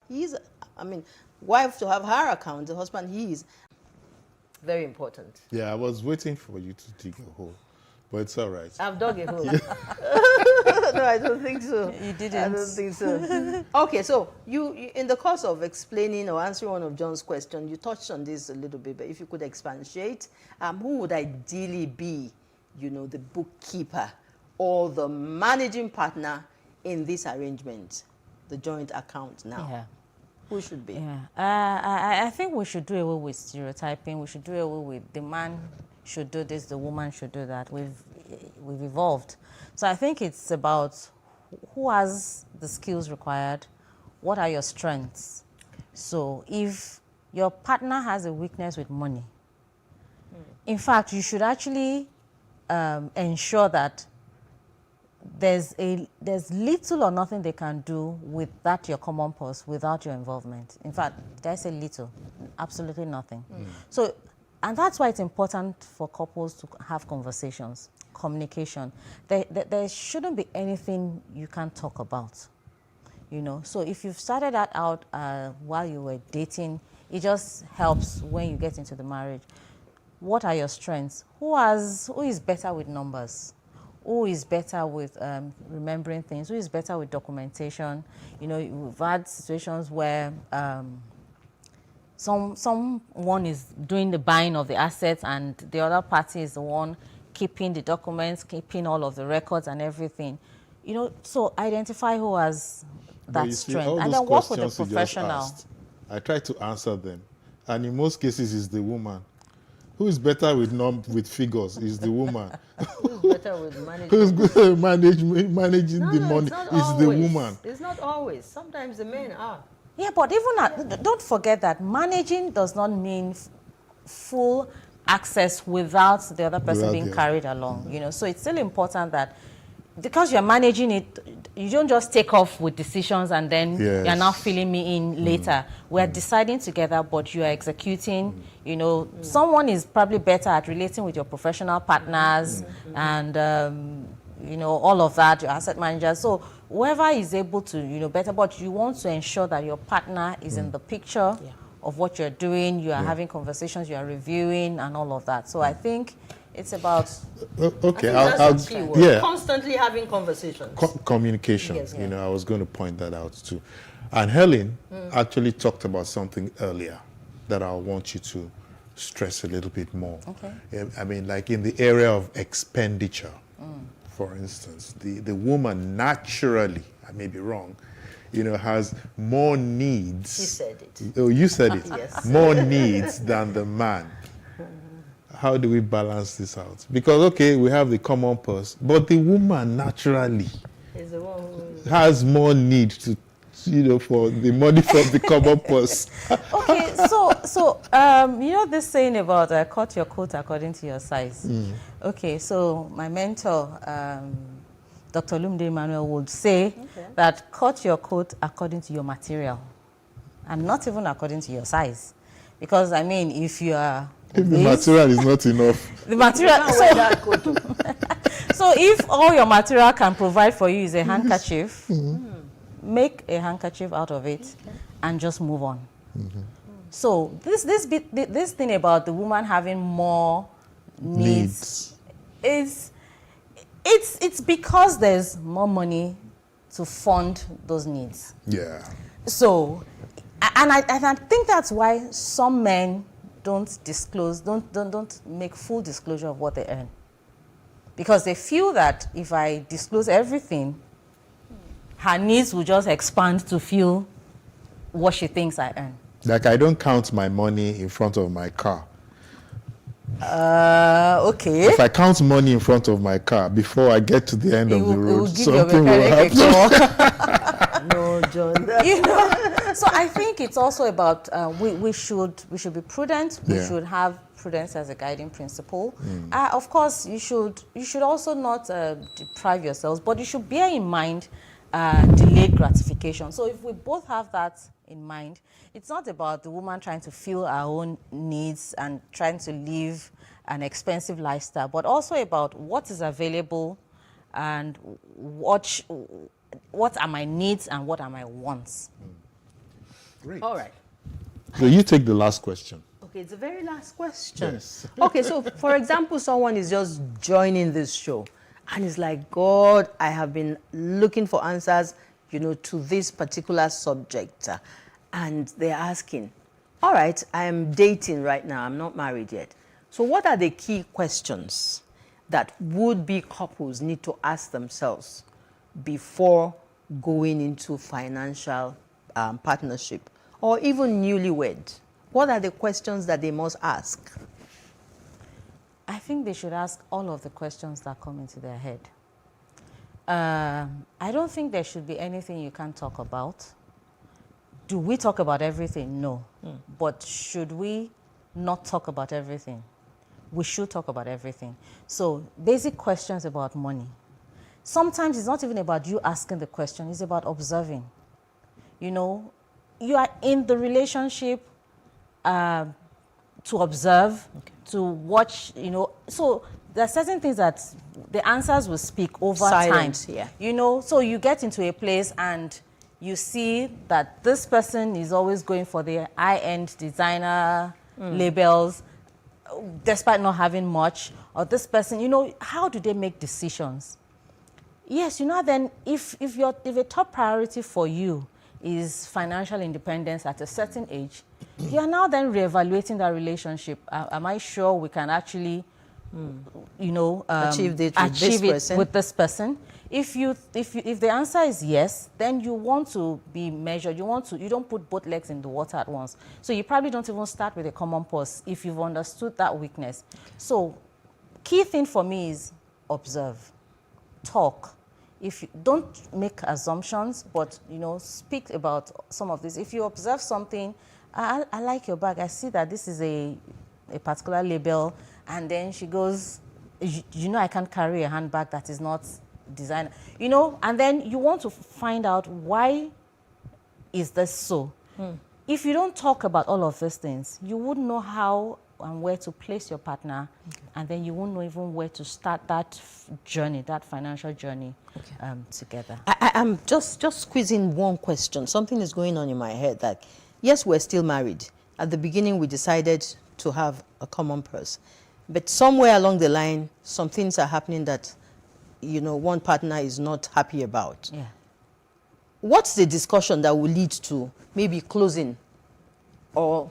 He's, I mean, wife to have her account, the husband his. Very important. Yeah, I was waiting for you to dig a hole, but it's all right. I've dug a hole. No, I don't think so. You didn't. I don't think so. Okay, so you, in the course of explaining or answering one of John's questions, you touched on this a little bit, but if you could expatiate, who would ideally be, you know, the bookkeeper or the managing partner in this arrangement, the joint account now? Yeah. Who should be? Yeah, I think we should do away with stereotyping. We should do away with the man should do this, the woman should do that. We've evolved. So I think it's about who has the skills required, what are your strengths. So if your partner has a weakness with money, in fact, you should actually ensure that there's little or nothing they can do with that your common purse without your involvement. In fact, did I say little? Absolutely nothing. So, and that's why it's important for couples to have conversations, communication. There shouldn't be anything you can't talk about, you know. So if you've started that out while you were dating, it just helps when you get into the marriage. What are your strengths? Who is better with numbers? Who is better with remembering things? Who is better with documentation? You know, we've had situations where someone is doing the buying of the assets and the other party is the one keeping the documents, keeping all of the records and everything. You know, so identify who has that strength and then work with a professional. I try to answer them, and in most cases, it's the woman. Who is better with figures is the woman. Who's better with management? Who's good at managing the money is the woman. It's not always. Sometimes the men are. Yeah, but even don't forget that managing does not mean full access without the other person being carried along. You know, so it's still important that because you're managing it, you don't just take off with decisions and then you're now filling me in later. We're deciding together, but you are executing. You know, someone is probably better at relating with your professional partners and, you know, all of that, your asset managers. So whoever is able to, you know, better, but you want to ensure that your partner is in the picture of what you're doing. You are having conversations, you are reviewing and all of that. So I think it's about constantly having conversations. Communication. Yes, you know, I was going to point that out too. And Helen actually talked about something earlier that I want you to stress a little bit more. Okay. I mean, like in the area of expenditure, for instance, the woman naturally, I may be wrong, you know, has more needs. He said it. Oh, you said it. Yes. More needs than the man. How do we balance this out? Because, okay, we have the common purse, but the woman naturally is the one who has more need to, you know, for the money from the common purse. Okay, so you know this saying about cut your coat according to your size. Okay, so my mentor, Dr. Lumde Emmanuel, would say that cut your coat according to your material and not even according to your size. Because, I mean, if you are if the material is not enough. The material. So if all your material can provide for you is a handkerchief, make a handkerchief out of it and just move on. So this thing about the woman having more needs is it's because there's more money to fund those needs. Yeah. So, and I think that's why some men don't disclose, don't make full disclosure of what they earn. Because they feel that if I disclose everything, her needs will just expand to feel what she thinks I earn. Like I don't count my money in front of my car. Okay. If I count money in front of my car before I get to the end of the road, something will happen. No, John. You know? So I think it's also about we should be prudent. We should have prudence as a guiding principle. Of course, you should also not deprive yourselves, but you should bear in mind delayed gratification. So if we both have that in mind, it's not about the woman trying to fill our own needs and trying to live an expensive lifestyle, but also about what is available and what are my needs and what are my wants. Great. All right. So you take the last question. Okay, it's the very last question. Yes. Okay, so for example, someone is just joining this show and is like, God, I have been looking for answers, you know, to this particular subject. And they're asking, all right, I am dating right now. I'm not married yet. So what are the key questions that would-be couples need to ask themselves before going into financial partnership or even newlywed? What are the questions that they must ask? I think they should ask all of the questions that come into their head. I don't think there should be anything you can't talk about. Do we talk about everything? No. But should we not talk about everything? We should talk about everything. So basic questions about money. Sometimes it's not even about you asking the question, it's about observing. You know, you are in the relationship to observe, to watch, you know. So there are certain things that the answers will speak over Silence, time. yeah. You know, so you get into a place and you see that this person is always going for the high-end designer labels, despite not having much. Or this person, you know, how do they make decisions? Yes, you know, then if a top priority for you is financial independence at a certain age, you are now then reevaluating that relationship. Am I sure we can actually, you know, Achieve it with this person? If the answer is yes, then you want to be measured. You don't put both legs in the water at once. So you probably don't even start with a common pause if you've understood that weakness. So key thing for me is observe, talk. If you don't make assumptions, but you know, speak about some of this. If you observe something, I like your bag. I see that this is a particular label, and then she goes, you know, I can't carry a handbag that is not designed. You know, and then you want to find out why is this so. If you don't talk about all of these things, you wouldn't know how and where to place your partner, and then you won't know even where to start that journey, that financial journey together. I'm just squeezing one question. Something is going on in my head that, yes, we're still married. At the beginning, we decided to have a common purse. But somewhere along the line, some things are happening that, you know, one partner is not happy about. Yeah. What's the discussion that will lead to maybe closing or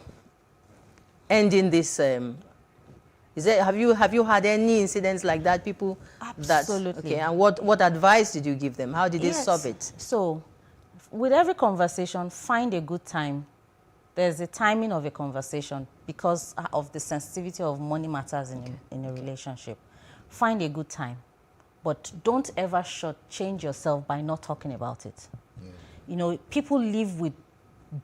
ending this? Have you had any incidents like that? People Absolutely. Okay, and what advice did you give them? How did they solve it? So, with every conversation, find a good time. There's a timing of a conversation because of the sensitivity of money matters in a relationship. Find a good time, but don't ever shortchange yourself by not talking about it. You know, people live with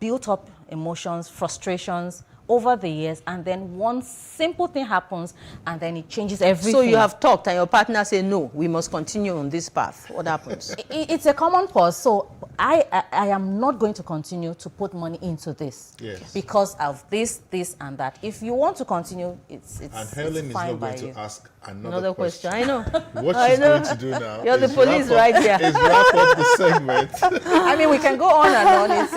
built-up emotions, frustrations over the years, and then one simple thing happens, and then it changes everything. So you have talked, and your partner say, no, we must continue on this path. What happens? It's a common pause. So I am not going to continue to put money into this because of this, and that. If you want to continue, it's And Helen is fine not by going you. to ask another question. I know. What I she's know. going to do now You're the is police wrap up- right here. is wrap up the segment. I mean, we can go on and on.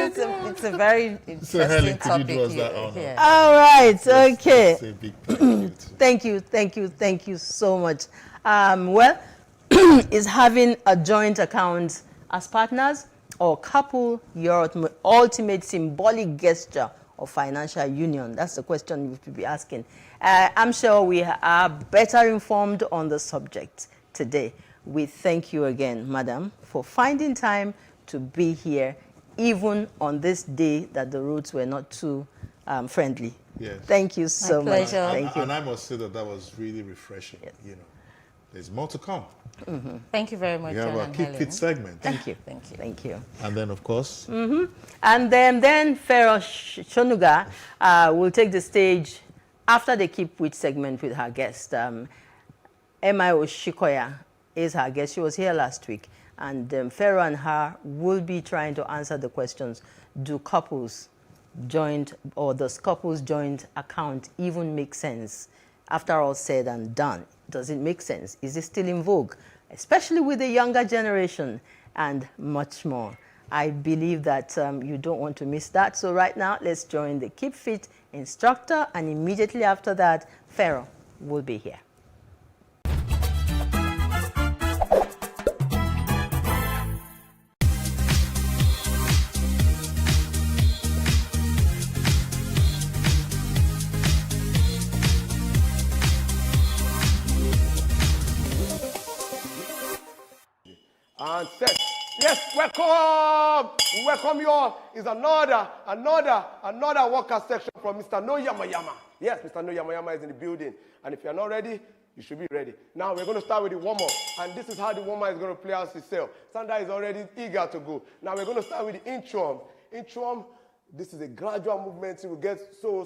It's a very interesting Helen, could topic. you do us that honor? here. All right. Okay. Say a big thank you. Thank you so much. Well, is having a joint account as partners or couple your ultimate symbolic gesture of financial union? That's the question you should be asking. I'm sure we are better informed on the subject today. We thank you again, madam, for finding time to be here, even on this day that the roads were not too friendly. Yes. Thank you so much. pleasure. Thank you. And I must say that was really refreshing. You know, there's more to come. Thank you very much, We have John our and Keep Helen. Fit segment. Thank you. Thank you. Thank you. And then, of course, And then Pharaoh Shonuga will take the stage after the Keep Fit segment with her guest. M.I.O. Shikoya is her guest. She was here last week. And Pharaoh and her will be trying to answer the questions. Do couples joint, or does couples joint account even make sense? After all said and done, does it make sense? Is it still in vogue? Especially with the younger generation, and much more. I believe that you don't want to miss that. So right now, let's join the Keep Fit instructor, and immediately after that, Pharaoh will be here. And set. Yes, welcome. We welcome you all. It's another workout section from Mr. No Yama Yama. Yes, Mr. No Yama Yama is in the building. And if you're not ready, you should be ready. Now we're going to start with the warm-up. And this is how the warm-up is going to play out itself. Sandra is already eager to go. Now we're going to start with the intro. Intro, this is a gradual movement. You will get so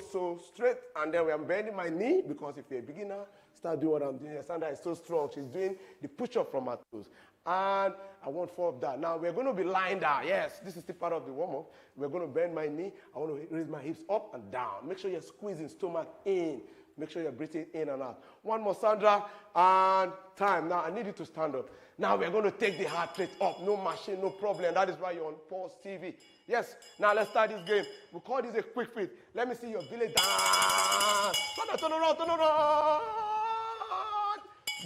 straight. And then I'm bending my knee, because if you're a beginner, start doing what I'm doing. Sandra is so strong. She's doing the push-up from her toes. And I want 4 of that. Now, we're going to be lying down. Yes, this is the part of the warm-up. We're going to bend my knee. I want to raise my hips up and down. Make sure you're squeezing stomach in. Make sure you're breathing in and out. One more, Sandra, and time. Now, I need you to stand up. Now, we're going to take the heart rate up. No machine, no problem. That is why you're on Pulse TV. Yes, now let's start this game. We call this a quick fit. Let me see your village dance. Sandra, turn around, turn around.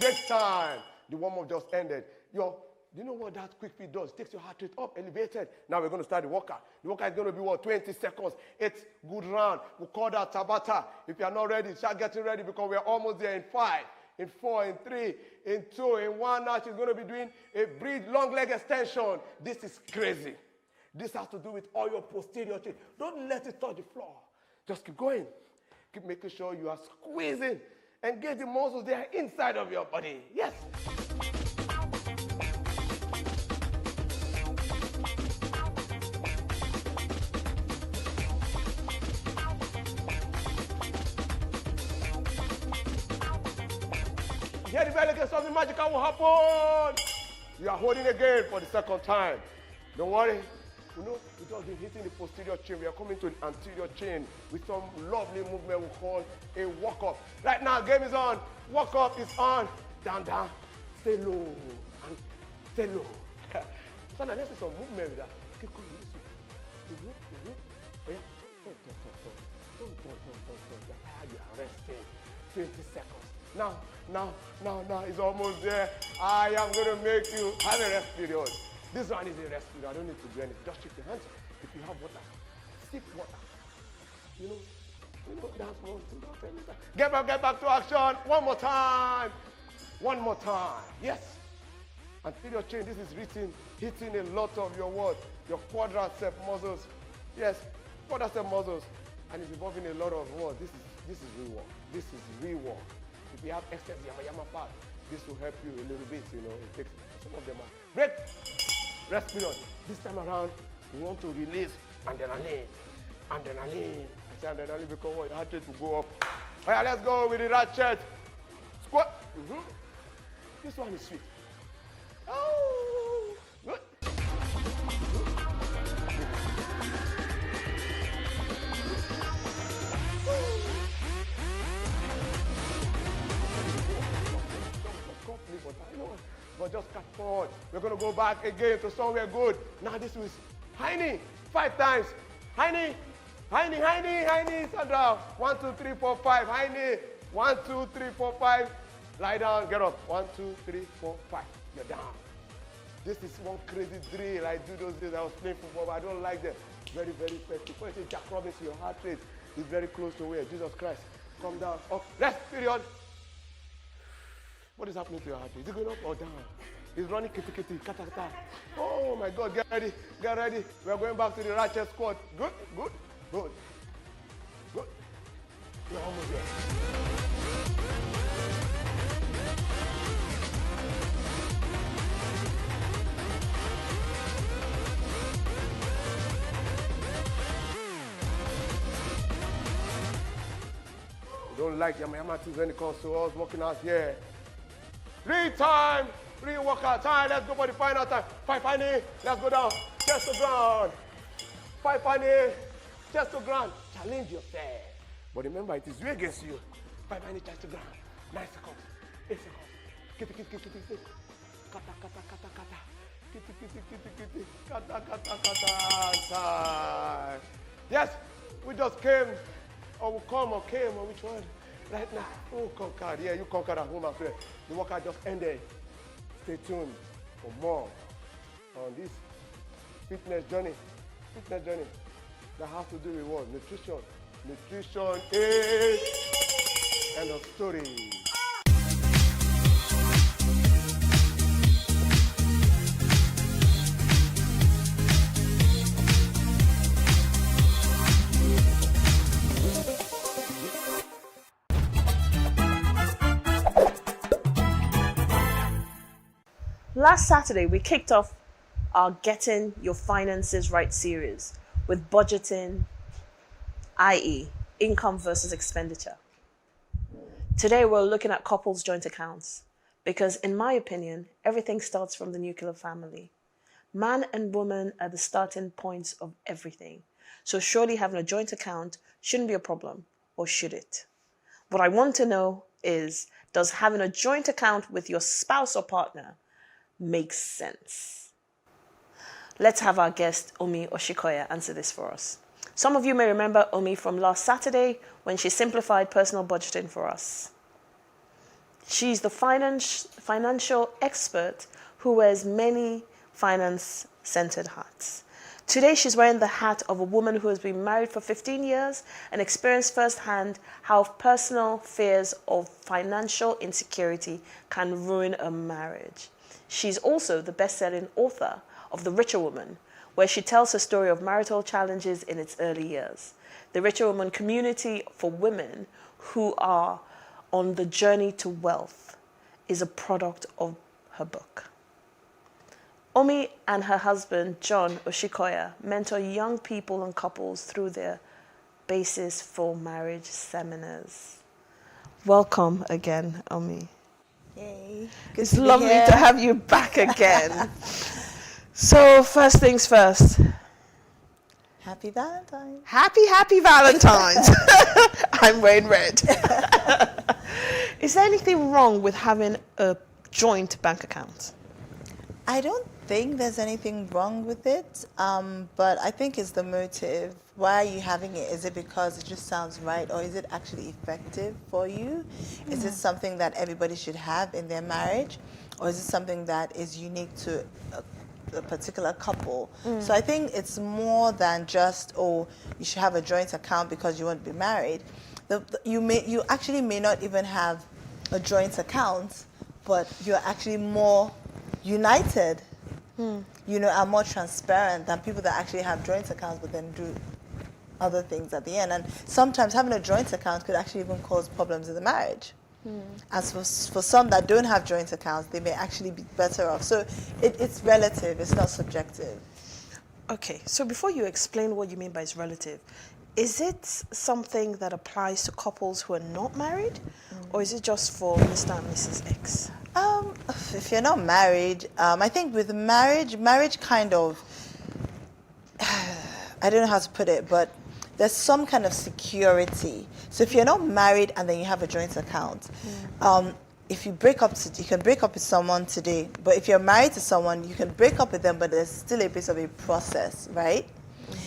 Next time. The warm-up just ended. Do you know what that quick fit does? It takes your heart rate up, elevated. Now we're going to start the workout. The workout is going to be, 20 seconds. 8 good round. We call that Tabata. If you're not ready, start getting ready, because we're almost there in 5, in 4, in 3, in 2, in 1. Now she's going to be doing a bridge long leg extension. This is crazy. This has to do with all your posterior chain. Don't let it touch the floor. Just keep going. Keep making sure you are squeezing. Engage the muscles there inside of your body. Yes. Get the belly again, something magical will happen. You are holding again for the second time. Don't worry. You know, we just been hitting the posterior chain. We are coming to the anterior chain with some lovely movement we call a walk-up. Right now, game is on. Walk-up is on. Down, down. Stay low. And stay low. So now let's do some movement with that. Keep going. Oh, yeah. Don't. You're tired, you are resting. 20 seconds. Now, it's almost there. I am going to make you have a rest period. This one is a rest period. I don't need to do anything. Just shake your hands. If you have water, sip water. You know, that's one thing. Get back to action. One more time. Yes. Anterior chain, this is hitting a lot of your quadricep muscles. Yes, quadricep muscles. And it's involving a lot of what? This is real work. If you have excess yama fat, this will help you a little bit, it takes some of them out. Break. Rest period. This time around, we want to release adrenaline. I say adrenaline because your heart rate will go up. All right, let's go with the ratchet. Squat. This one is sweet. Oh, good. But just cut forward. We're going to go back again to somewhere good. Now this is high knee. 5 times. High knee. Sandra. 1, 2, 3, 4, 5. High knee. 1, 2, 3, 4, 5. Lie down. Get up. 1, 2, 3, 4, 5. You're down. This is one crazy drill. I do those days I was playing football, but I don't like them. Very, very effective. When you say Jack Robinson, your heart rate is very close to where? Jesus Christ. Come down. Up. Rest period. What is happening to your heart rate? Is it going up or down? It's running kitty, kata. Oh my God, get ready. We're going back to the ratchet squat. Good. You're almost there. We don't like yama things when it comes to us working out here. 3 times. 3 workout time. Let's go for the final time. 5 high knee. Let's go down. Chest to ground. 5 high knee. Chest to ground. Challenge yourself. But remember, it is you against you. 5 high knee, chest to ground. 9 seconds. 8 seconds. Kitty. Kata. Kitty, kitty, kitty, kitty. Kata, kata, kata. Time. Yes, we just came, or we come, or came, or which one? Right now. Oh, conquered. Yeah, you conquered at home as well. The workout just ended. Stay tuned for more on this fitness journey that has to do with what? Nutrition. Nutrition is end of story. Last Saturday, we kicked off our Getting Your Finances Right series with budgeting, i.e., income versus expenditure. Today, we're looking at couples' joint accounts because, in my opinion, everything starts from the nuclear family. Man and woman are the starting points of everything. So surely having a joint account shouldn't be a problem, or should it? What I want to know is, does having a joint account with your spouse or partner make sense? Let's have our guest, Omi Oshikoya, answer this for us. Some of you may remember Omi from last Saturday when she simplified personal budgeting for us. She's the financial expert who wears many finance-centered hats. Today, she's wearing the hat of a woman who has been married for 15 years and experienced firsthand how personal fears of financial insecurity can ruin a marriage. She's also the best-selling author of The Richer Woman, where she tells her story of marital challenges in its early years. The Richer Woman community for women who are on the journey to wealth is a product of her book. Omi and her husband, John Oshikoya, mentor young people and couples through their Basis for Marriage seminars. Welcome again, Omi. Yay. It's lovely to have you back again. So, first things first. Happy Valentine's. Happy Valentine's. I'm wearing red. Is there anything wrong with having a joint bank account? I don't think there's anything wrong with it, but I think it's the motive. Why are you having it? Is it because it just sounds right, or is it actually effective for you? Is it something that everybody should have in their marriage, or is it something that is unique to a particular couple? So I think it's more than just, oh, you should have a joint account because you want to be married. You actually may not even have a joint account, but you're actually more united, are more transparent than people that actually have joint accounts but then do other things at the end. And sometimes having a joint account could actually even cause problems in the marriage. As for some that don't have joint accounts, they may actually be better off. So it's relative, it's not subjective. Okay, so before you explain what you mean by it's relative, is it something that applies to couples who are not married, or is it just for Mr. and Mrs. X? If you're not married, I think with marriage kind of, I don't know how to put it, but there's some kind of security. So if you're not married and then you have a joint account, if you break up, you can break up with someone today, but if you're married to someone, you can break up with them, but there's still a bit of a process, right?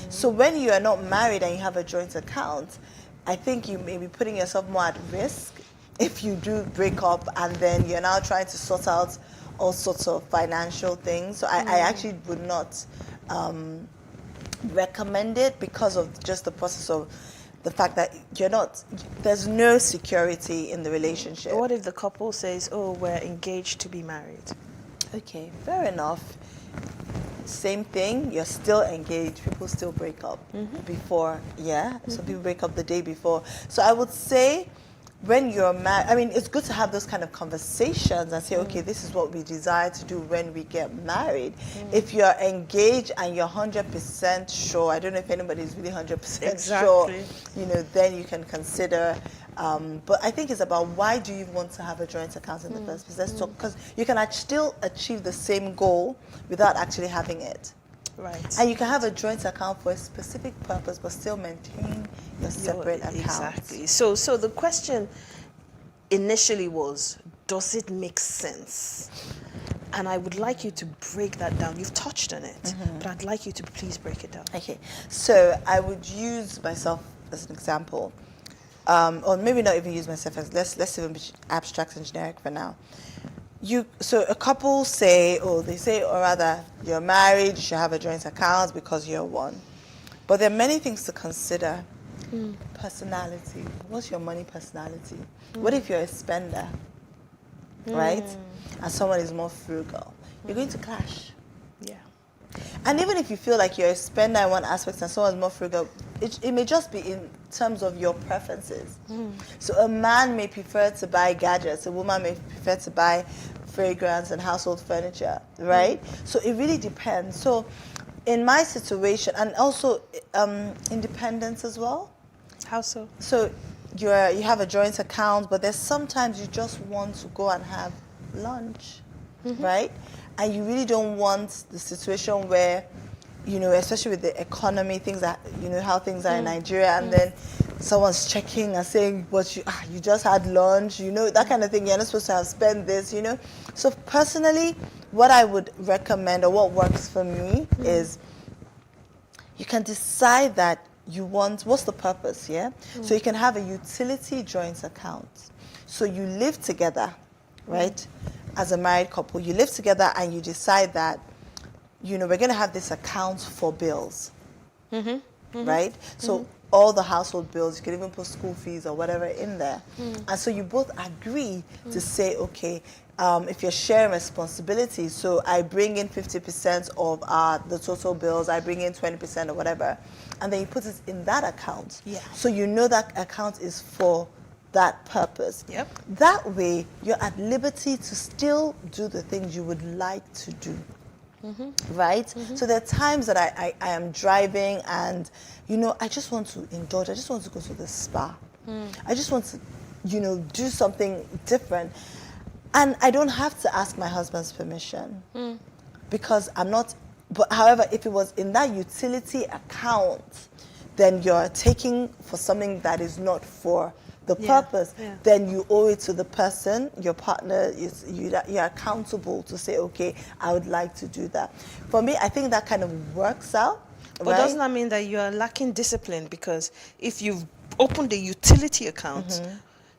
So when you are not married and you have a joint account, I think you may be putting yourself more at risk if you do break up and then you're now trying to sort out all sorts of financial things. So I actually would not recommend it because of just the process of the fact that there's no security in the relationship. What if the couple says, oh, we're engaged to be married? Okay, fair enough. Same thing, you're still engaged, people still break up before, some people break up the day before. So I would say when you're married, I mean, it's good to have those kind of conversations and say, okay, this is what we desire to do when we get married. If you're engaged and you're 100% sure, I don't know if anybody is really 100% sure, then you can consider. But I think it's about why do you want to have a joint account in the first place? Let's talk, because you can still achieve the same goal without actually having it. Right. And you can have a joint account for a specific purpose, but still maintain your separate account. Exactly. So the question initially was, does it make sense? And I would like you to break that down. You've touched on it, but I'd like you to please break it down. Okay, so I would use myself as an example, or maybe not even use myself as, let's even be abstract and generic for now. So a couple say, or rather, you're married, you should have a joint account because you're one. But there are many things to consider. Personality. What's your money personality? What if you're a spender, right? And someone is more frugal? You're going to clash. Yeah. And even if you feel like you're a spender in one aspect and someone's more frugal, it may just be in terms of your preferences. So a man may prefer to buy gadgets, a woman may prefer to buy fragrance and household furniture, right? So it really depends. So in my situation, and also independence as well. How so? So you have a joint account, but there's sometimes you just want to go and have lunch, right? And you really don't want the situation where, especially with the economy, things that, how things are in Nigeria, and then someone's checking and saying, but you just had lunch, that kind of thing. You're not supposed to have spent this, So personally, what I would recommend, or what works for me, is you can decide that what's the purpose, yeah? So you can have a utility joint account. So you live together, right? As a married couple, you live together and you decide that, we're going to have this account for bills, right? So all the household bills, you can even put school fees or whatever in there. And so you both agree to say, okay, if you're sharing responsibilities, so I bring in 50% of the total bills, I bring in 20% or whatever, and then you put it in that account. Yeah. So that account is for that purpose. Yep. That way, you're at liberty to still do the things you would like to do. Right? So there are times that I am driving and, I just want to indulge. I just want to go to the spa. I just want to, do something different. And I don't have to ask my husband's permission because I'm not. But however, if it was in that utility account, then you're taking for something that is not for the purpose, then you owe it to the person, your partner, you're accountable to say, okay, I would like to do that. For me, I think that kind of works out. But right? doesn't that mean that you are lacking discipline? Because if you've opened a utility account,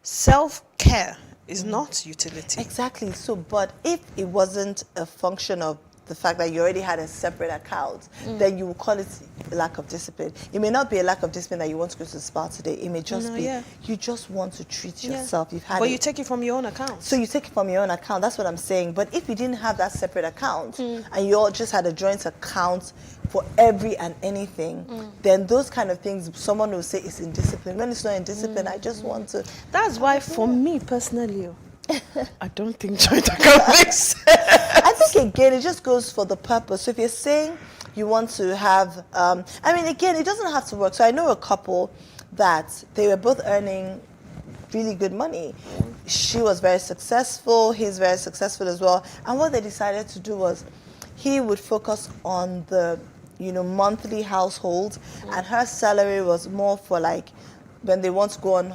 self-care is not utility. Exactly. So, but if it wasn't a function of the fact that you already had a separate account, then you will call it lack of discipline. It may not be a lack of discipline that you want to go to the spa today. It may just be you just want to treat yourself. You've had But you take it from your own account. So you take it from your own account. That's what I'm saying. But if you didn't have that separate account and you all just had a joint account for every and anything, then those kind of things, someone will say it's indiscipline. When it's not indiscipline, I just want to. That's why, for me personally, I don't think joint account makes sense. I think, again, it just goes for the purpose. So if you're saying you want to have, again, it doesn't have to work. So I know a couple that they were both earning really good money. She was very successful, he's very successful as well. And what they decided to do was he would focus on the, monthly household, and her salary was more for like when they want to go on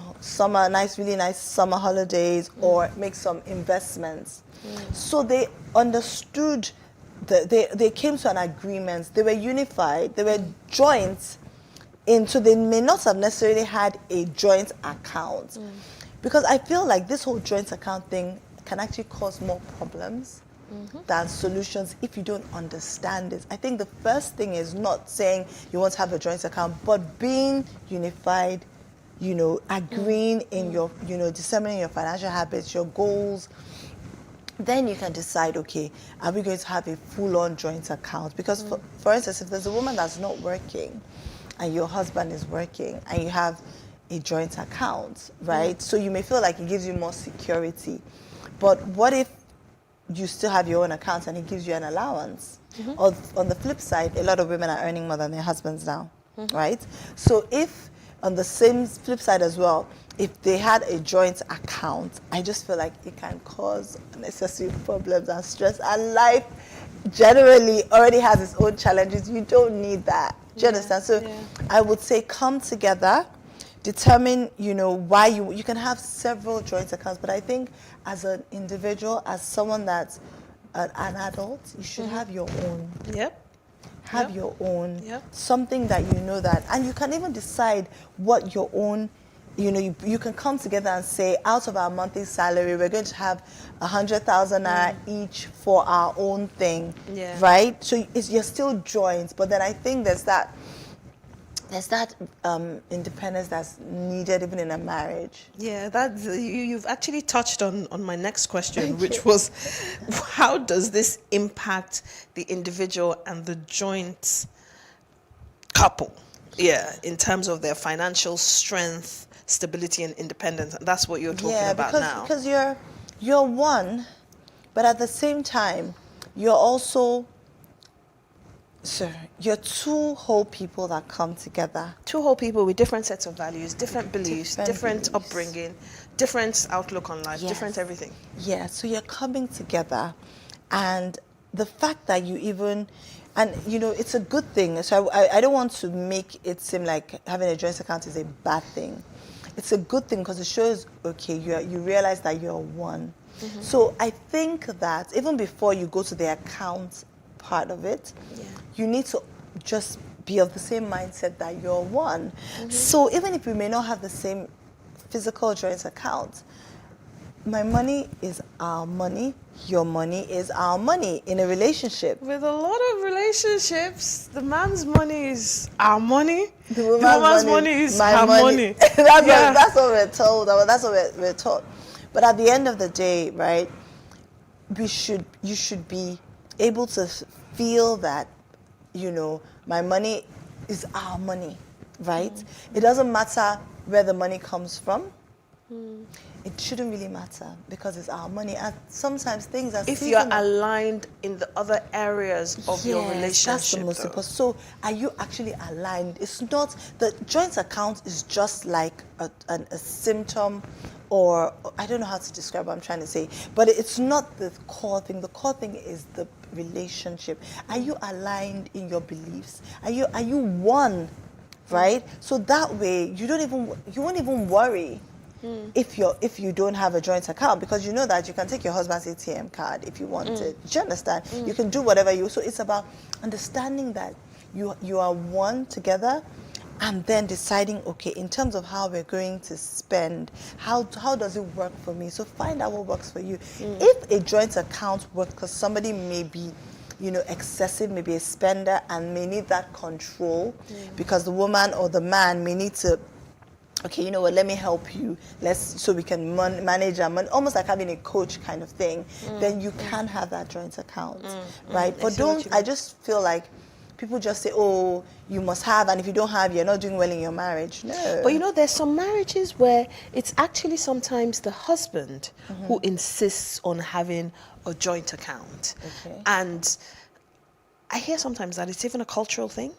really nice summer holidays or make some investments. So they understood, they came to an agreement, they were unified, they were joint, so they may not have necessarily had a joint account. Because I feel like this whole joint account thing can actually cause more problems than solutions if you don't understand it. I think the first thing is not saying you want to have a joint account, but being unified, agreeing in your, disseminating your financial habits, your goals. Then you can decide, okay, are we going to have a full-on joint account? Because, for instance, if there's a woman that's not working and your husband is working and you have a joint account, right? So you may feel like it gives you more security. But what if you still have your own account and it gives you an allowance? Or on the flip side, a lot of women are earning more than their husbands now, right? So if, on the same flip side as well, if they had a joint account, I just feel like it can cause unnecessary problems and stress. And life generally already has its own challenges. You don't need that. Do you understand? So I would say come together, determine, why you can have several joint accounts. But I think as an individual, as someone that's an adult, you should have your own. Yep. Have Yep. your own, Yep. something that you know that, and you can even decide what your own, you can come together and say, out of our monthly salary, we're going to have 100,000 naira each for our own thing, Yeah. right? So you're still joined, but then I think there's that independence that's needed even in a marriage. Yeah, that's you've actually touched on my next question, which was, how does this impact the individual and the joint couple? Yeah, in terms of their financial strength, stability, and independence. And that's what you're talking about now. Because you're one, but at the same time, you're also. So you're two whole people that come together. Two whole people with different sets of values, different beliefs, different beliefs. upbringing, different outlook on life, Yes. different everything. Yeah, so you're coming together, and the fact that you even, and it's a good thing. So I don't want to make it seem like having a joint account is a bad thing. It's a good thing because it shows, okay, you realize that you're one. Mm-hmm. So I think that even before you go to the account part of it, you need to just be of the same mindset that you're one. So even if we may not have the same physical joint account, my money is our money, your money is our money in a relationship. With a lot of relationships, the man's money is our money. The woman's money is my her money. That's what we're told. That's what we're taught. But at the end of the day, right, you should be able to feel that, my money is our money, right? It doesn't matter where the money comes from. It shouldn't really matter because it's our money. And sometimes things are If you're seasonal. aligned in the other areas of your relationship. That's the most though. important. So are you actually aligned? It's not, the joint account is just like a symptom, or I don't know how to describe what I'm trying to say, but it's not the core thing. The core thing is the relationship. Are you aligned in your beliefs? Are you one, right? So that way you won't even worry if you don't have a joint account, because you know that you can take your husband's ATM card if you want it. Do you understand? You can do whatever you. So it's about understanding that you are one together, and then deciding, okay, in terms of how we're going to spend, how does it work for me? So find out what works for you. If a joint account works, because somebody may be, excessive, maybe a spender, and may need that control, because the woman or the man may need to, okay, you know what, let me help you, so we can manage our money, almost like having a coach kind of thing, then you can have that joint account, right? But I just feel like people just say, oh, you must have, and if you don't have, you're not doing well in your marriage. No. But there's some marriages where it's actually sometimes the husband who insists on having a joint account. Okay. And I hear sometimes that it's even a cultural thing,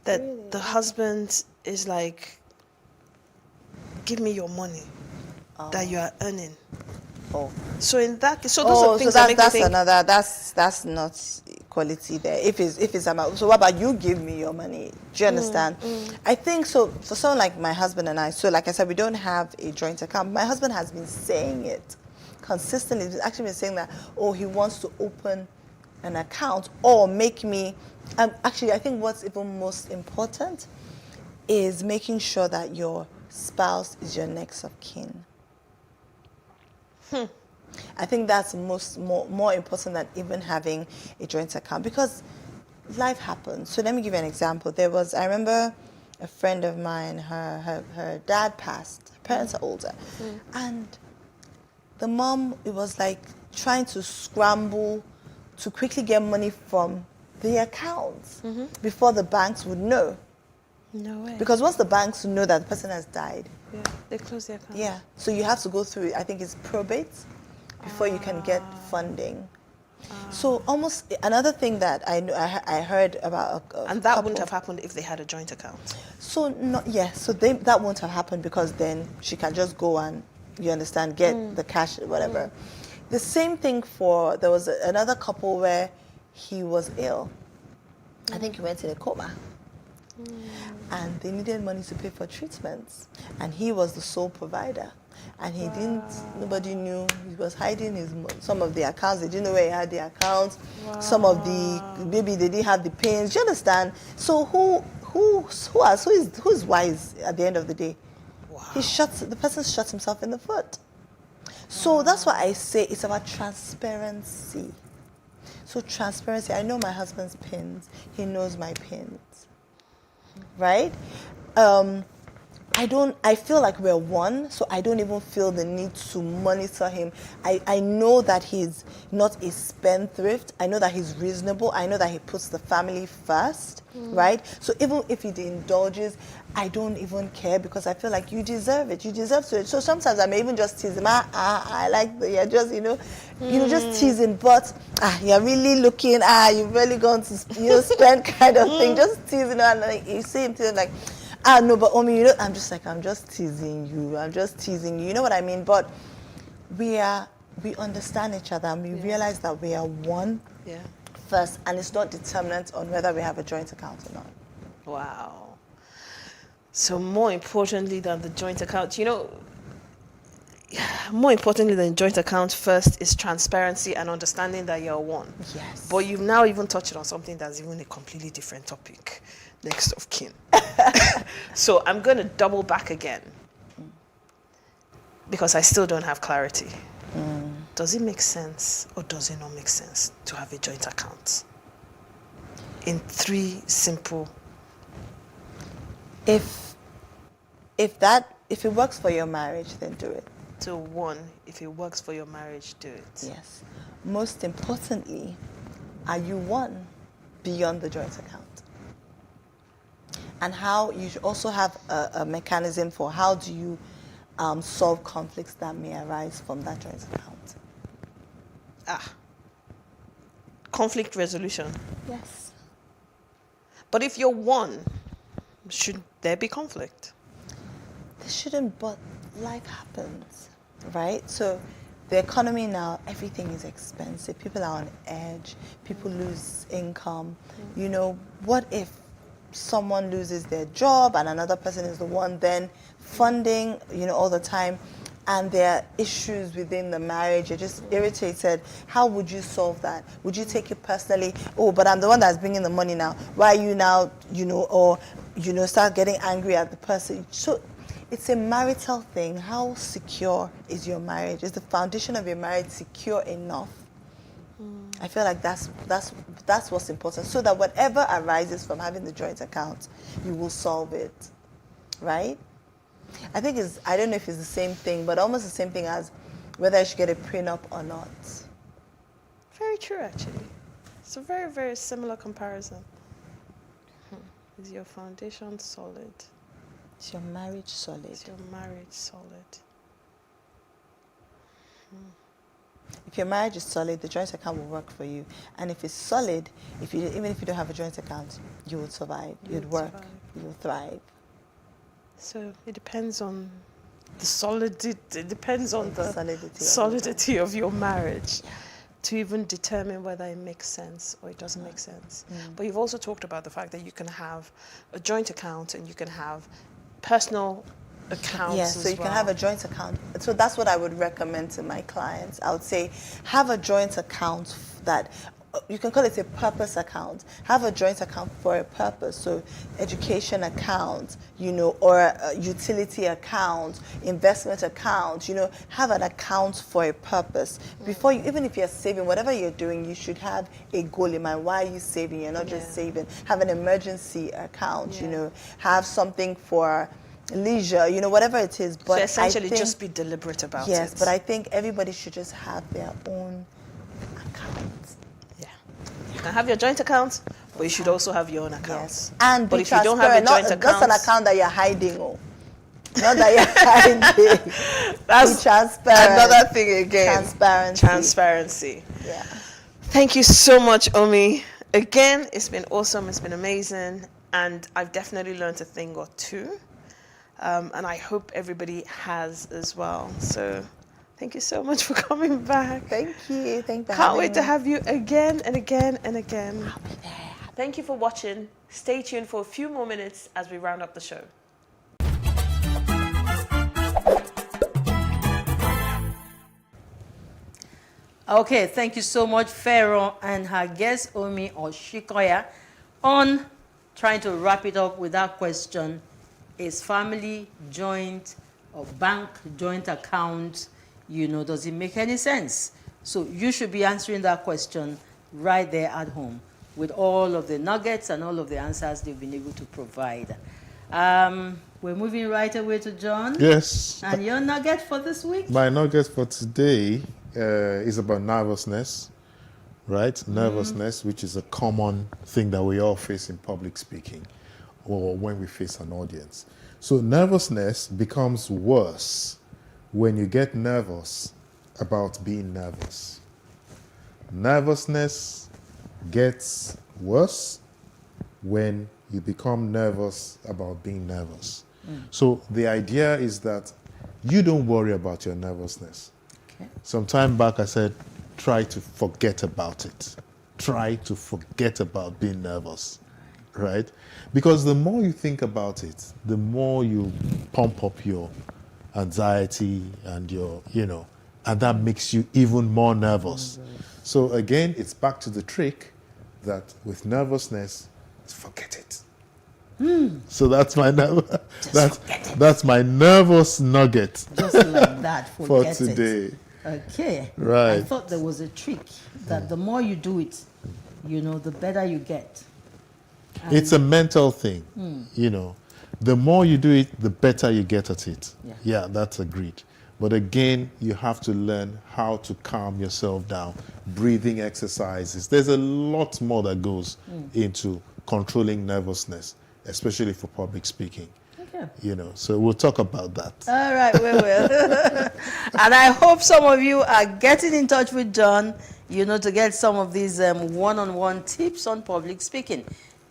that the husband is like, give me your money that you are earning. Oh. So in that case, those are things that make me think, that's not equality there. If it's about, so what about you give me your money? Do you understand? I think so. For someone like my husband and I, so like I said, we don't have a joint account. My husband has been saying it consistently. He's actually been saying that, oh, he wants to open an account or make me. Actually, I think what's even most important is making sure that your spouse is your next of kin. I think that's more important than even having a joint account, because life happens. So let me give you an example. I remember a friend of mine, her dad passed. Her parents are older. And the mom, it was like trying to scramble to quickly get money from the accounts before the banks would know. no way. Because once the banks know that the person has died, They close their account. yeah, so you have to go through, I think it's probate, before you can get funding. So almost another thing that I heard about And that wouldn't have happened if they had a joint account. So that won't have happened, because then she can just go and, you understand, get the cash, whatever. The same thing there was another couple where he was ill. I think he went in a coma. And they needed money to pay for treatments. And he was the sole provider. And he didn't, nobody knew, he was hiding some of the accounts. They didn't know where he had the accounts. Some of the, maybe they didn't have the pins. Do you understand? So who's wise at the end of the day? The person shot himself in the foot. So that's why I say it's about transparency. So transparency, I know my husband's pins. He knows my pins. Right? I feel like we're one, so I don't even feel the need to monitor him. I know that he's not a spendthrift. I know that he's reasonable. I know that he puts the family first, right? So even if he indulges, I don't even care because I feel like you deserve it. You deserve to. So sometimes I may even just tease him. I like the, you're just, just teasing, but you're really looking, you've really gone to, spend kind of thing. Just teasing, and like, you see him like, no, but Omi, I'm just teasing you. I'm just teasing you. You know what I mean? But we understand each other and we realize that we are one first, and it's not determinant on whether we have a joint account or not. Wow. So more importantly than the joint account, more importantly than joint account first is transparency and understanding that you're one. Yes. But you've now even touched on something that's even a completely different topic. Next of kin. So I'm going to double back again because I still don't have clarity. Does it make sense or does it not make sense to have a joint account? In 3 simple. If it works for your marriage, then do it. So 1, if it works for your marriage, do it. Yes. Most importantly, are you one beyond the joint account? And how you should also have a mechanism for how do you solve conflicts that may arise from that joint account. Conflict resolution. Yes. But if you're one, should there be conflict? There shouldn't, but life happens, right? So the economy now, everything is expensive. People are on edge. People lose income. What if someone loses their job and another person is the one then funding, all the time, and there are issues within the marriage, you're just irritated. How would you solve that? Would you take it personally? Oh, but I'm the one that's bringing the money now. Why are you now, start getting angry at the person? So it's a marital thing. How secure is your marriage? Is the foundation of your marriage secure enough? I feel like that's what's important, so that whatever arises from having the joint account, you will solve it, right? I think I don't know if it's the same thing, but almost the same thing as whether I should get a prenup or not. Very true, actually. It's a very, very similar comparison. Is your foundation solid? Is your marriage solid? Is your marriage solid? If your marriage is solid, the joint account will work for you. And if it's solid, even if you don't have a joint account, you would survive. You'd work. You would thrive. So it depends on the solidity. It depends on the solidity of your marriage to even determine whether it makes sense or it doesn't make sense. But you've also talked about the fact that you can have a joint account and you can have personal accounts. Yes, so you can have a joint account. So that's what I would recommend to my clients. I would say have a joint account that you can call it a purpose account. Have a joint account for a purpose. So education account, or a utility account, investment account, have an account for a purpose. Before even if you're saving, whatever you're doing, you should have a goal in mind. Why are you saving? You're not just saving. Have an emergency account, have something for leisure, whatever it is. But so essentially just be deliberate about it. Yes, but I think everybody should just have their own account. You can have your joint account, but you should also have your own account. Yes. And but if you don't have a joint account, that's an account that you're hiding. Not that you're hiding. That's transparent. Another thing again. Transparency. Yeah. Thank you so much, Omi. Again, it's been awesome. It's been amazing. And I've definitely learned a thing or two. And I hope everybody has as well. So thank you so much for coming back. Thank you. Thank you for Can't wait to have you again and again and again. I'll be there. Thank you for watching. Stay tuned for a few more minutes as we round up the show. Okay, thank you so much, Pharaoh and her guest, Omi Oshikoya, on trying to wrap it up with that question: is family joint or bank joint account, does it make any sense? So you should be answering that question right there at home with all of the nuggets and all of the answers they've been able to provide. We're moving right away to John. Yes. And your nugget for this week? My nugget for today is about nervousness, right? Nervousness, which is a common thing that we all face in public speaking or when we face an audience. So nervousness becomes worse when you get nervous about being nervous. Nervousness gets worse when you become nervous about being nervous. So the idea is that you don't worry about your nervousness. Okay. Some time back I said, try to forget about it. Try to forget about being nervous, right? Because the more you think about it, the more you pump up your anxiety and your, and that makes you even more nervous. So again, it's back to the trick that with nervousness, forget it. So that's my that's my nervous nugget Just like that, for forget today. it. Okay. Right. I thought there was a trick that the more you do it, the better you get. It's a mental thing, The more you do it, the better you get at it. Yeah. That's agreed. But again, you have to learn how to calm yourself down. Breathing exercises. There's a lot more that goes into controlling nervousness, especially for public speaking. Okay. So we'll talk about that. All right, we will. And I hope some of you are getting in touch with John, to get some of these one-on-one tips on public speaking.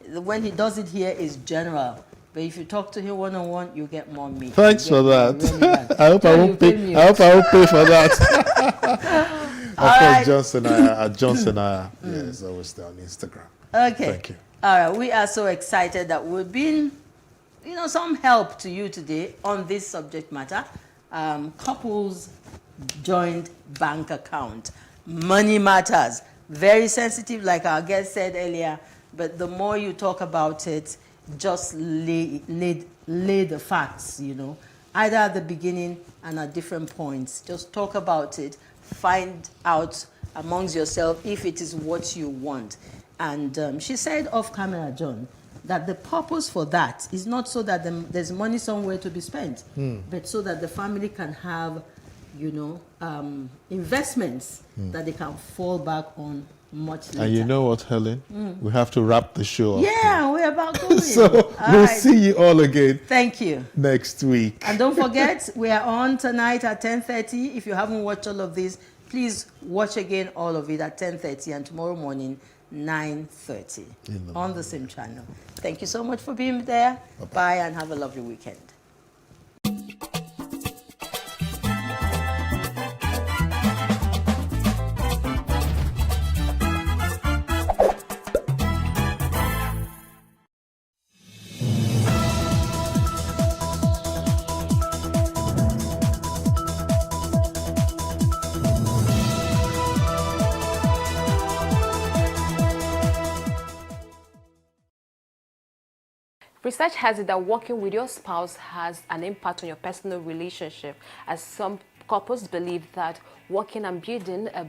When he does it here, is general. But if you talk to him one-on-one, you get more meat. Thanks for that. Really I hope I won't pay. I hope I won't pay for that. Of course, right. Johnson. Yes, always there on Instagram. Okay. Thank you. All right. We are so excited that we've been, some help to you today on this subject matter. Couples joint bank account. Money matters. Very sensitive, like our guest said earlier. But the more you talk about it, just lay the facts, either at the beginning and at different points. Just talk about it. Find out amongst yourself if it is what you want. And she said off camera, John, that the purpose for that is not so that there's money somewhere to be spent, but so that the family can have, investments that they can fall back on much later. And you know what, Helen? We have to wrap the show up. Yeah, we're about going. So we'll see you all again Thank you. next week. And don't forget, we are on tonight at 10:30. If you haven't watched all of this, please watch again all of it at 10:30 and tomorrow morning, 9:30 on the same channel. Thank you so much for being there. Bye and have a lovely weekend. Research has it that working with your spouse has an impact on your personal relationship, as some couples believe that working and building a